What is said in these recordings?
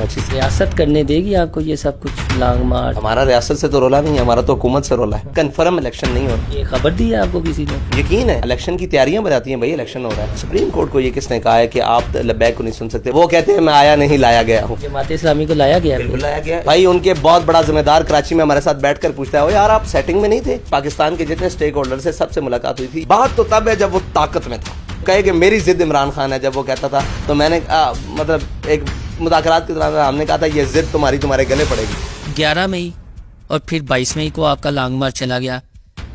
कराची से। रियासत करने देगी आपको ये सब कुछ लॉन्ग मार्च? हमारा रियासत से तो रोला नहीं है, हमारा तो हुकूमत से रोला है। कंफर्म इलेक्शन नहीं हो रहा। ये खबर दी है आपको किसी ने? यकीन है, इलेक्शन की तैयारियां बताती हैं भाई इलेक्शन हो रहा है। सुप्रीम कोर्ट को ये किसने कहा है कि आप लब्बैक को नहीं सुन सकते? वो कहते हैं मैं आया नहीं लाया गया हूँ। जमात इस्लामी को लाया गया? बिल्कुल लाया गया भाई। उनके बहुत बड़ा जिम्मेदार कराची में हमारे साथ बैठकर पूछता है यार आप सेटिंग में नहीं थे? पाकिस्तान के जितने स्टेक होल्डर से सबसे मुलाकात हुई थी। बात तो तब है जब वो ताकत में था। कहे कि मेरी जिद इमरान खान है, जब वो कहता था तो मैंने मतलब एक मुज़ाकरात की तरह हमने कहा था ये जिद तुम्हारे गले पड़ेगी। 11 मई और फिर 22 मई को आपका लॉन्ग मार्च चला गया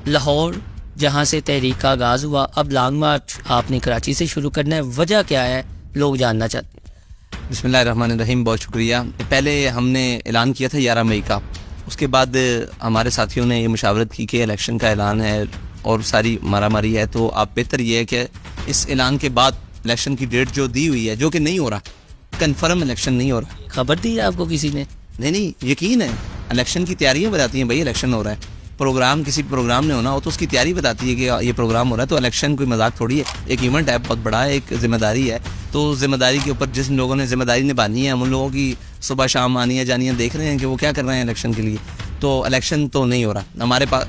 लाहौर, जहां से तहरीक का आगाज़ हुआ। अब लॉन्ग मार्च आपने कराची से शुरू करना है, वजह क्या है लोग जानना चाहते हैं। बिस्मिल्लाहिर्रहमानिर्रहीम, बहुत शुक्रिया। पहले हमने ऐलान किया था 11 मई का, उसके बाद हमारे साथियों ने ये मुशावरत की कि इलेक्शन का ऐलान है और सारी मारामारी है, तो आप बेहतर ये है कि इस ऐलान के बाद इलेक्शन की डेट जो दी हुई है, जो कि नहीं हो रहा, कंफर्म इलेक्शन नहीं हो रहा। खबर दी है आपको किसी ने? नहीं, यकीन है, इलेक्शन की तैयारियां बताती हैं भाई इलेक्शन हो रहा है। प्रोग्राम, किसी प्रोग्राम ने होना हो तो उसकी तैयारी बताती है कि ये प्रोग्राम हो रहा है। तो इलेक्शन कोई मजाक थोड़ी है, एक इवेंट है, बहुत बड़ा है, एक जिम्मेदारी है। तो जिम्मेदारी के ऊपर जिन लोगों ने जिम्मेदारी निभानी है, उन लोगों की सुबह शाम आनी है जानी है, देख रहे हैं कि वो क्या कर रहे हैं इलेक्शन के लिए। तो इलेक्शन तो नहीं हो रहा।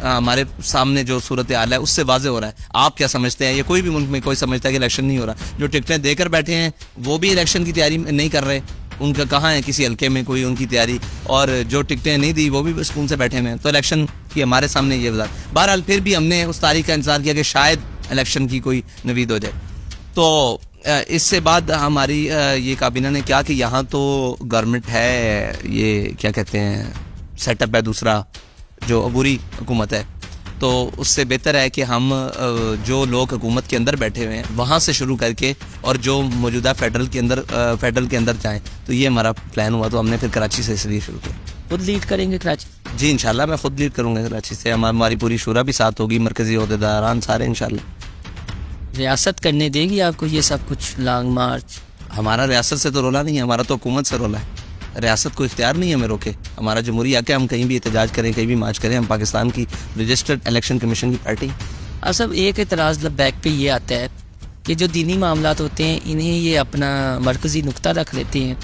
हमारे सामने जो सूरत हाल है उससे वाज़े हो रहा है। आप क्या समझते हैं? ये कोई भी मुल्क में कोई समझता है कि इलेक्शन नहीं हो रहा? जो टिकटें देकर बैठे हैं वो भी इलेक्शन की तैयारी नहीं कर रहे, उनका कहाँ है किसी हल्के में कोई उनकी तैयारी, और जो टिकटें नहीं दी वो भी सुकून से बैठे हुए हैं। तो इलेक्शन की हमारे सामने ये बात। बहरहाल फिर भी हमने उस तारीख का इंतजार किया कि शायद इलेक्शन की कोई नवीद हो जाए। तो इससे बाद हमारी ये काबीना ने क्या कि यहाँ तो गवर्नमेंट है, ये क्या कहते हैं, सेटअप है दूसरा, जो अबूरी हुकूमत है। तो उससे बेहतर है कि हम जो लोग हुकूमत के अंदर बैठे हुए हैं वहाँ से शुरू करके और जो मौजूदा फेडरल के अंदर जाएँ। तो ये हमारा प्लान हुआ, तो हमने फिर कराची से इसलिए शुरू किया। खुद लीड करेंगे कराची? जी इंशाल्लाह मैं खुद लीड करूँगा कराची से। हमारी पूरी शूरा भी साथ होगी, मरकजी ओहदेदारान सारे इंशाल्लाह। रियासत करने देगी आपको ये सब कुछ लॉन्ग मार्च? हमारा रियासत से तो रोला नहीं है, हमारा तो हुकूमत से रोला है। रियासत को इख्तियार नहीं है हमें रोके। हमारा जमहूरी हक है, हम कहीं भी एहतजाज करें, कहीं भी मार्च करें। हम पाकिस्तान की रजिस्टर्ड इलेक्शन कमीशन की पार्टी। सब एक एतराज़ लब्बैक पे ये आता है कि जो दीनी मामलात होते हैं इन्हें ये अपना मरकज़ी नुक्ता रख लेते हैं।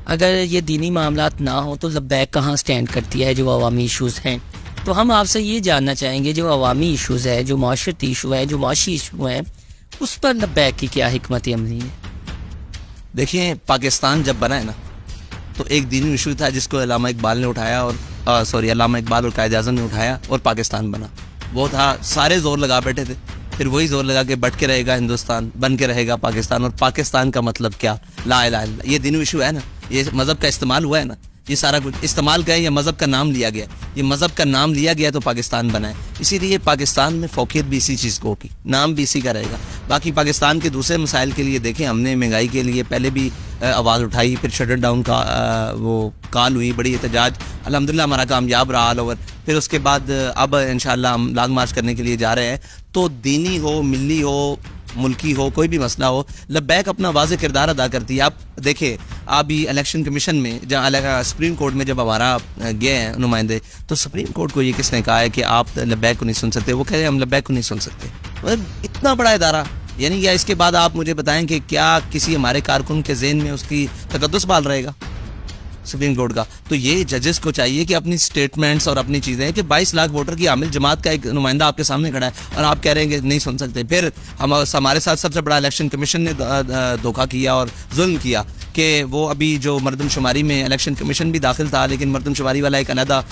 अगर ये दीनी मामलात ना हो तो लब्बैक कहाँ स्टैंड करती है जो अवामी इशूज़ हैं? तो हम आपसे ये जानना चाहेंगे जो अवामी इशूज़ है, जो माशरती इशू है, जो माशी इशू है, उस पर लब्बैक की क्या हिकमत अमली है? देखिए, पाकिस्तान जब बना है ना तो एक दीनी इशू था जिसको अल्लामा इकबाल ने उठाया और अल्लामा इकबाल और कायद आज़म ने उठाया और पाकिस्तान बना। वो था, सारे जोर लगा बैठे थे, फिर वही जोर लगा के बट के रहेगा हिंदुस्तान, बन के रहेगा पाकिस्तान। और पाकिस्तान का मतलब क्या? ला इलाहा इल्लल्लाह। ये दीनी इशू है ना, ये मज़हब का इस्तेमाल हुआ है ना, ये सारा कुछ इस्तेमाल का है, ये मज़हब का नाम लिया गया, ये मज़हब का नाम लिया गया तो पाकिस्तान बना है। इसीलिए पाकिस्तान में फ़ौक़ियत भी इसी चीज़ को होगी, नाम भी इसी का रहेगा। बाकी पाकिस्तान के दूसरे मसाइल के लिए देखें, हमने महंगाई के लिए पहले भी आवाज़ उठाई, फिर शटर डाउन का वो कॉल हुई, बड़ी एहतजाज, अल्हम्दुलिल्लाह हमारा कामयाब रहा ऑल ओवर। फिर उसके बाद अब इंशाल्लाह हम लॉन्ग मार्च करने के लिए जा रहे हैं। तो दीनी हो, मिली हो, मुल्की हो, कोई भी मसला हो, लब्बैक अपना वाज़ेह किरदार अदा करती है। आप देखिए, अभी इलेक्शन कमीशन में जहाँ सुप्रीम कोर्ट में जब हमारा गए हैं नुमाइंदे, तो सुप्रीम कोर्ट को ये किसने कहा है कि आप लब्बैक को नहीं सुन सकते? वो कह रहे हैं हम लब्बैक को नहीं सुन सकते। मतलब इतना बड़ा इदारा, यानी क्या इसके बाद आप मुझे बताएं कि क्या किसी हमारे कारकुन के ज़हन में उसकी तकद्दुस बाल रहेगा सुप्रीम कोर्ट का? तो ये जजेस को चाहिए कि अपनी स्टेटमेंट्स और अपनी चीज़ें, कि 22 लाख वोटर की हामिल जमात का एक नुमाइंदा आपके सामने खड़ा है और आप कह रहे हैं कि नहीं सुन सकते। फिर हमारे साथ सबसे बड़ा इलेक्शन कमीशन ने धोखा किया और जुल्म किया कि वो अभी जो मरदमशुमारी में इलेक्शन कमीशन भी दाखिल था, लेकिन मरदमशुमारी वाला एक अलहदा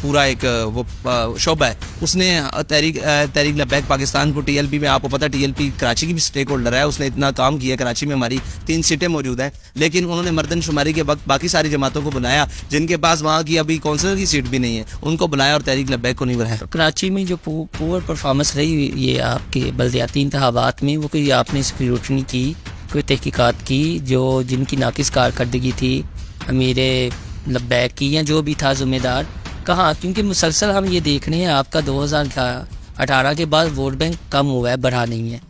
पूरा एक वो शोबा है, उसने तहरीक लब्बैक पाकिस्तान को, TLP में, आपको पता TLP कराची की भी स्टेक होल्डर है, उसने इतना काम किया। कराची में हमारी 3 सीटें मौजूद हैं, लेकिन उन्होंने मरदमशुमारी के वक्त बाकी सारी जमातों को बुलाया जिनके पास वहाँ की अभी काउंसिलर की सीट भी नहीं है, उनको बुलाया और तहरीक लब्बैक को नहीं बुलाया। तो कराची में जो पुअर परफॉर्मेंस रही ये आपके बल्दियाती इंतखाबात में, वो कोई आपने स्क्रूटनी की, कोई तहकीकात की, जो जिनकी नाकिस कारकर्दगी थी अमीर लब्बैक की या जो भी था ज़िम्मेदार, कहाँ? क्योंकि मुसलसल हम ये देख रहे हैं आपका 2018 के बाद वोट बैंक कम हुआ है, बढ़ा नहीं है।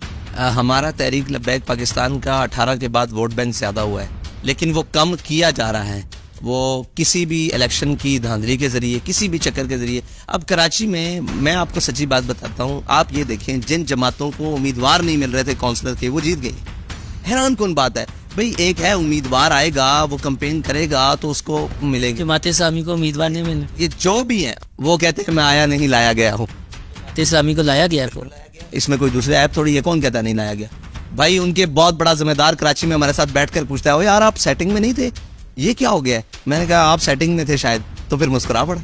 हमारा तहरीक लब्बैक पाकिस्तान का 18 के बाद वोट बैंक ज़्यादा हुआ है, लेकिन वो कम किया जा रहा है, वो किसी भी इलेक्शन की धांधली के ज़रिए, किसी भी चक्कर के ज़रिए। अब कराची में मैं आपको सच्ची बात बताता हूँ, आप ये देखें, जिन जमातों को उम्मीदवार नहीं मिल रहे थे काउंसलर के, वो जीत गई। हैरान कौन बात है, भाई एक है उम्मीदवार आएगा, वो कंपेन करेगा तो उसको मिलेगी। जमात इस्लामी को उम्मीदवार नहीं मिले, ये जो भी है वो कहते हैं मैं आया नहीं लाया गया हूँ। जमात इस्लामी को लाया गया है। इसमें कोई दूसरे ऐप थोड़ी है, कौन कहता नहीं लाया गया। भाई उनके बहुत बड़ा जिम्मेदार कराची में हमारे साथ बैठकर पूछता है, ओ यार आप सेटिंग में नहीं थे, ये क्या हो गया है? मैंने कहा आप सेटिंग में थे शायद, तो फिर मुस्कुरा पड़ा।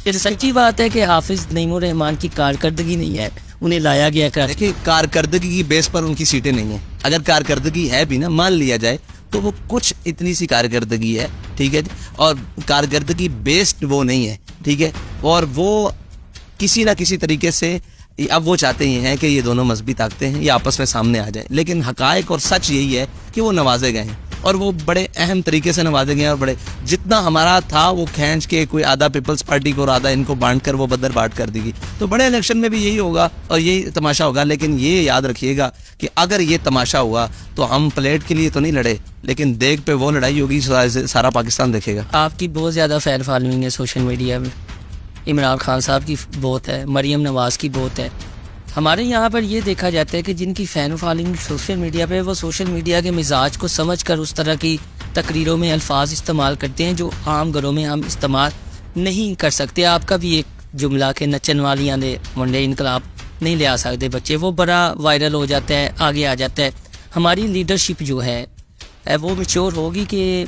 ये सच्ची बात है कि हाफिज नईमुर रहमान की कारकर्दगी नहीं है, उन्हें लाया गया कराची। देखिए कारकर्दगी की बेस पर उनकी सीटें नहीं है। अगर कारकर्दगी है भी ना, मान लिया जाए, तो वो कुछ इतनी सी कारकर्दगी है, ठीक है, और कारकर्दगी बेस्ड वो नहीं है, ठीक है। और वो किसी ना किसी तरीके से अब वो चाहते ही हैं कि ये दोनों मजहबी ताकतें हैं ये आपस में सामने आ जाए, लेकिन हकायक और सच यही है कि वो नवाजे गए हैं और वो बड़े अहम तरीके से नवाजे गए हैं। और बड़े जितना हमारा था वो खींच के कोई आधा पीपल्स पार्टी को और आधा इनको बांट कर वो बदर बाट कर देगी। तो बड़े इलेक्शन में भी यही होगा और यही तमाशा होगा। लेकिन ये याद रखिएगा कि अगर ये तमाशा हुआ तो हम प्लेट के लिए तो नहीं लड़े, लेकिन देख पे वो लड़ाई होगी, सारा पाकिस्तान देखेगा। आपकी बहुत ज़्यादा फैन फॉलोइंग है सोशल मीडिया में, इमरान खान साहब की बहुत है, मरियम नवाज़ की बहुत है। हमारे यहाँ पर ये देखा जाता है कि जिनकी फ़ैन फॉलोइंग सोशल मीडिया पे, वो सोशल मीडिया के मिजाज को समझ कर उस तरह की तकरीरों में अल्फाज इस्तेमाल करते हैं जो आम घरों में हम इस्तेमाल नहीं कर सकते। आपका भी एक जुमला के नचन वालियाँ ने मुंडे इनकलाब नहीं ले आ सकते बच्चे, वो बड़ा वायरल हो जाता है, आगे आ जाता है। हमारी लीडरशिप जो है वो मैच्योर होगी कि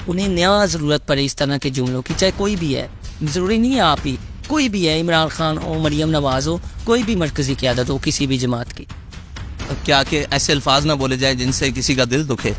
उन्हें नया ज़रूरत पड़े इस तरह के जुमलों की, चाहे कोई भी है, ज़रूरी नहीं है आप ही, कोई भी है, इमरान खान हो, मरियम नवाज़ हो, कोई भी मरकज़ी क़यादत हो किसी भी जमात की। क्या कि ऐसे अल्फाज ना बोले जाए जिनसे किसी का दिल दुखे।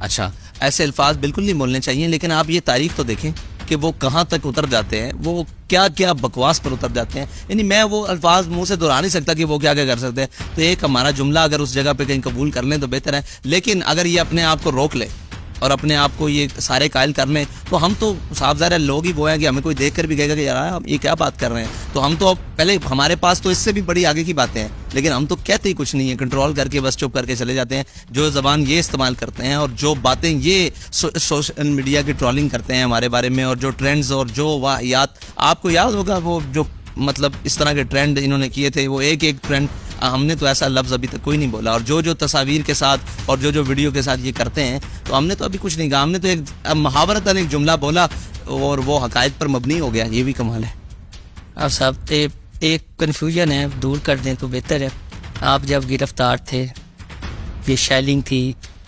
अच्छा, ऐसे अल्फाज बिल्कुल नहीं बोलने चाहिए, लेकिन आप ये तारीख तो देखें कि वो कहाँ तक उतर जाते हैं, वो क्या क्या बकवास पर उतर जाते हैं। यानी मैं वो अल्फाज मुंह से दोहरा नहीं सकता कि वो क्या क्या कर सकते हैं। तो एक हमारा जुमला अगर उस जगह पे कहीं कबूल कर लें तो बेहतर है, लेकिन अगर ये अपने आप को रोक ले और अपने आप को ये सारे कायल कर लें तो हम तो साफ ज़ाहिर लोग ही वो हैं कि हमें कोई देख कर भी कहेगा कि यार हम ये क्या बात कर रहे हैं। तो हम तो पहले हमारे पास तो इससे भी बड़ी आगे की बातें हैं, लेकिन हम तो कहते ही कुछ नहीं है, कंट्रोल करके बस चुप करके चले जाते हैं। जो ज़बान ये इस्तेमाल करते हैं और जो बातें ये सोशल मीडिया की ट्रोलिंग करते हैं हमारे बारे में, और जो ट्रेंड्स और जो वाहियात, आपको याद होगा वो जो मतलब इस तरह के ट्रेंड इन्होंने किए थे, वो एक एक ट्रेंड हमने तो ऐसा लफ्ज़ अभी तक कोई नहीं बोला। और जो जो तस्वीर के साथ और जो जो वीडियो के साथ ये करते हैं, तो हमने तो अभी कुछ नहीं कहा, हमने तो एक मुहावरतन एक जुमला बोला और वो हकायत पर मबनी हो गया। ये भी कमाल है। आप साहब एक कन्फ्यूजन है, दूर कर दें तो बेहतर है। आप जब गिरफ्तार थे, ये शेलिंग थी,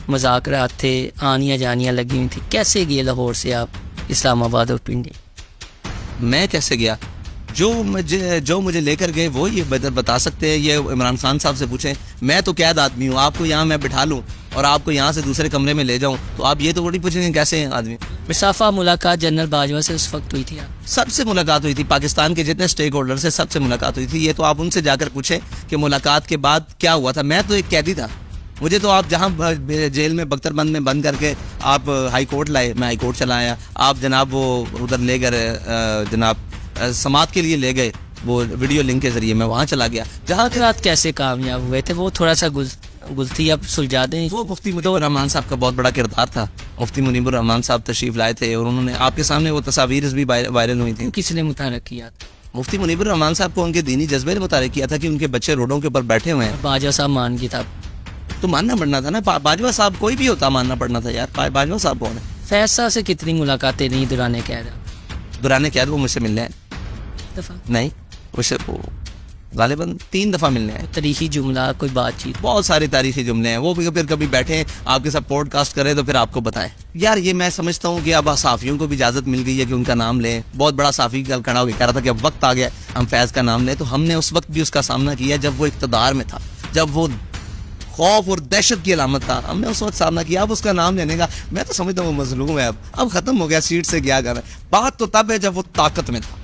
मज़ाकरात थे, आनियाँ जानियाँ लगी हुई थी, कैसे गए लाहौर से आप इस्लामाबाद और पिंडी? मैं कैसे गया? जो मुझे लेकर गए वो ये बता सकते हैं, ये इमरान खान साहब से पूछें। मैं तो कैद आदमी हूँ, आपको यहाँ मैं बिठा लूँ और आपको यहाँ से दूसरे कमरे में ले जाऊँ, तो आप ये तो बड़ी पूछेंगे कैसे हैं आदमी। मुसाफा मुलाकात जनरल बाजवा से उस वक्त हुई थी? सबसे मुलाकात हुई थी, पाकिस्तान के जितने स्टेक होल्डर से सबसे मुलाकात हुई थी। ये तो आप उनसे जाकर पूछें कि मुलाकात के बाद क्या हुआ था। मैं तो एक कैदी था, मुझे तो आप जहाँ जेल में बख्तरबंद में बंद करके आप हाई कोर्ट लाए, मैं हाई कोर्ट चला आया। आप जनाब वो उधर ले गए, जनाब समात के लिए ले गए, वो वीडियो लिंक के जरिए मैं वहाँ चला गया। जहाँ के रात कैसे कामयाब हुए थे, वो थोड़ा सा गुलती अब सुलझा दें। वो मुफ्ती मुनीबुर रहमान साहब का बहुत बड़ा किरदार था। मुफ्ती मुनीबुर रहमान साहब तशरीफ लाए थे और उन्होंने आपके सामने वो तस्वीर भी वायरल हुई थी। किसने मुतारक किया था? मुफ्ती मुनीबुर रहमान साहब को उनके दीनी जज्बे ने मुतारक किया था कि उनके बच्चे रोडों के ऊपर बैठे हुए हैं। बाजवा साहब मान गया था तो मानना पड़ना था ना, बाजवा साहब कोई भी होता मानना पड़ना था यार। बाजवा साहब कौन है? फैसला से कितनी मुलाकातें नहीं दुराने कैद? दुराने कैद वो मुझसे मिलने हैं नहीं, उसे गालिबन 3 दफ़ा मिलने आए। तारीखी जुमला, कोई बातचीत? बहुत सारे तारीखी जुमले हैं, वो भी फिर कभी बैठे आपके साथ पॉडकास्ट करें तो फिर आपको बताएं। यार ये मैं समझता हूँ कि अब साफ़ियों को भी इजाज़त मिल गई है कि उनका नाम लें। बहुत बड़ा साफ़ी कल खड़ा होकर कह रहा था कि अब वक्त आ गया हम फैज़ का नाम लें, तो हमने उस वक्त भी उसका सामना किया जब वो इक़्तिदार में था, जब वो खौफ और दहशत की अलामत था। हमने उस वक्त सामना किया। अब उसका नाम लेने का मैं तो समझता हूँ वो मजलूम है, अब ख़त्म हो गया, सीट से गया कर। बात तो तब है जब वो ताकत में था,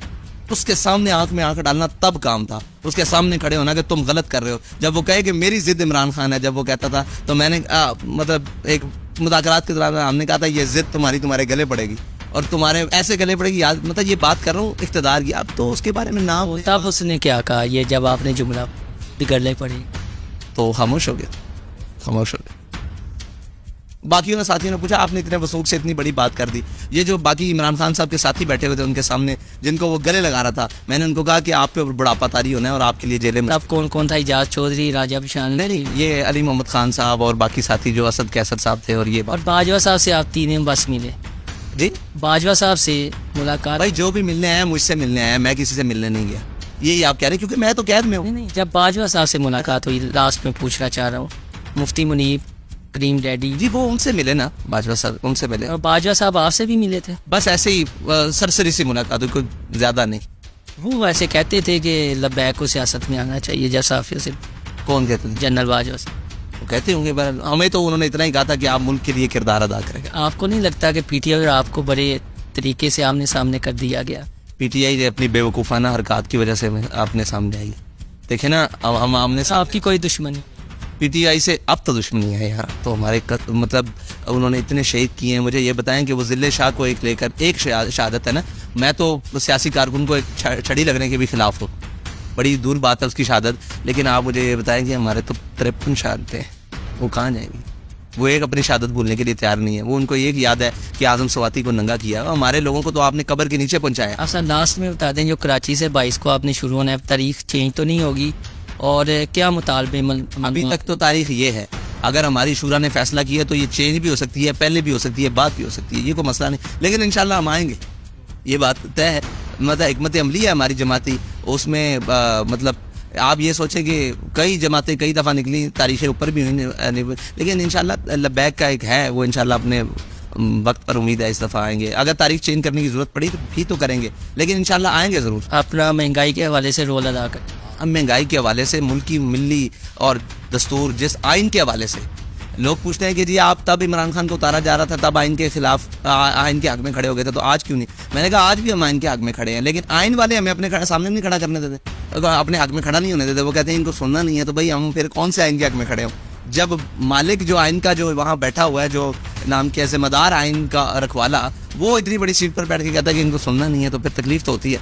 उसके सामने आंख में आंख डालना तब काम था, उसके सामने खड़े होना कि तुम गलत कर रहे हो। जब वो कहे कि मेरी जिद इमरान खान है, जब वो कहता था, तो मैंने मतलब एक मुज़ाकरात के दौरान हमने कहा था ये जिद तुम्हारे गले पड़ेगी और तुम्हारे ऐसे गले पड़ेगी। याद मतलब ये बात कर रहा हूँ इक़्तिदार की। अब तो उसके बारे में ना हो। तब उसने क्या कहा ये जब आपने जुमला बिगड़ने पड़ी? तो खामोश हो गया, खामोश हो गया। बाकियों ने साथियों ने पूछा आपने इतने वसूख से इतनी बड़ी बात कर दी। ये जो बाकी इमरान खान साहब के साथी बैठे हुए थे उनके सामने जिनको वो गले लगा रहा था, मैंने उनको कहा कि आप पे बुढ़ापा तारी होना है और आपके लिए जेल में। अब कौन कौन था? इजाज चौधरी, राजा बिशान? नहीं, ये अली मोहम्मद खान साहब और बाकी साथी जो असद कैसर साहब थे और ये और बाजवा साहब से आप तीनों बस मिले? जी बाजवा साहब से मुलाकात? भाई जो भी मिलने आया मुझसे मिलने आया, मैं किसी से मिलने नहीं गया। यही आप कह रहे हैं क्योंकि मैं तो कैद में हूँ। नहीं, जब बाजवा साहब से मुलाकात हुई, लास्ट में पूछना चाह रहा हूँ, मुफ्ती मुनीब, करीम डैडी जी वो उनसे मिले ना, बाजवा साहब उनसे मिले और बाजवा साहब आपसे भी मिले थे? बस ऐसे ही सरसरी सी मुलाकात हुई, कोई ज्यादा नहीं। वो वैसे कहते थे कि लब्बैक को सियासत में आना चाहिए जैसा से कौन कहते हैं? जनरल बाजवा साहब वो कहते होंगे, पर हमें तो उन्होंने इतना ही कहा था कि आप मुल्क के लिए किरदार अदा करेंगे। आपको नहीं लगता कि पीटीआई और आपको बड़े तरीके से आमने सामने कर दिया गया? पीटीआई अपनी बेवकूफ़ाना हरकत की वजह से आपने सामने आई। देखे ना, अब हम आमने से आपकी कोई दुश्मनी? पीटीआई से अब तो दुश्मनी है यार। तो हमारे मतलब उन्होंने इतने शहीद किए हैं। मुझे ये बताएं कि वो ज़िले शाह को एक लेकर एक शहादत है ना, मैं तो सियासी कारकुन को एक छड़ी लगने के भी खिलाफ हूँ, बड़ी दूर बात है उसकी शहादत। लेकिन आप मुझे ये बताएं कि हमारे तो 53 शहादतें, वो कहाँ जाएंगी? वो एक अपनी शहादत भूलने के लिए तैयार नहीं है। वो उनको एक याद है कि आजम स्वाति को नंगा किया, हमारे लोगों को तो आपने कब्र के नीचे पहुंचाया। आप सर लास्ट में बता दें, जो कराची से 22 को आपने शुरू होना है, तारीख चेंज तो नहीं होगी? और क्या मुतालबे? अभी तक तो तारीख ये है, अगर हमारी शूरा ने फैसला किया तो ये चेंज भी हो सकती है, पहले भी हो सकती है, बाद भी हो सकती है, ये कोई मसला नहीं। लेकिन इंशाल्लाह हम आएंगे, ये बात तय है। मतलब हिकमत अमली है हमारी जमाती, उसमें मतलब आप ये सोचें कि कई जमातें कई दफ़ा निकली, तारीखें ऊपर भी हुई, लेकिन इंशाल्लाह लब्बैक का एक है, वो इंशाल्लाह अपने वक्त पर उम्मीद है इस दफ़ा आएंगे। अगर तारीख चेंज करने की ज़रूरत पड़ी तो भी तो करेंगे, लेकिन इंशाल्लाह आएंगे ज़रूर। अपना महंगाई के हवाले से रोल अदा कर? अब महंगाई के हवाले से, मुल्की मिली और दस्तूर जिस आइन के हवाले से लोग पूछते हैं कि जी आप तब इमरान खान को उतारा जा रहा था, तब आइन के खिलाफ आइन के हक में खड़े हो गए थे, तो आज क्यों नहीं? मैंने कहा आज भी हम आइन के हक में खड़े हैं, लेकिन आइन वाले हमें अपने सामने नहीं खड़ा करने देते, अपने हक में खड़ा नहीं होने देते। वो कहते हैं इनको सुनना नहीं है, तो भाई हम फिर कौन से आइन के हक में खड़े हों? जब मालिक जो आइन का जो वहाँ बैठा हुआ है, जो नाम के जिम्मेदार आइन का रखवाला, वो इतनी बड़ी सीट पर बैठ के कहता है कि इनको सुनना नहीं है, तो फिर तकलीफ तो होती है।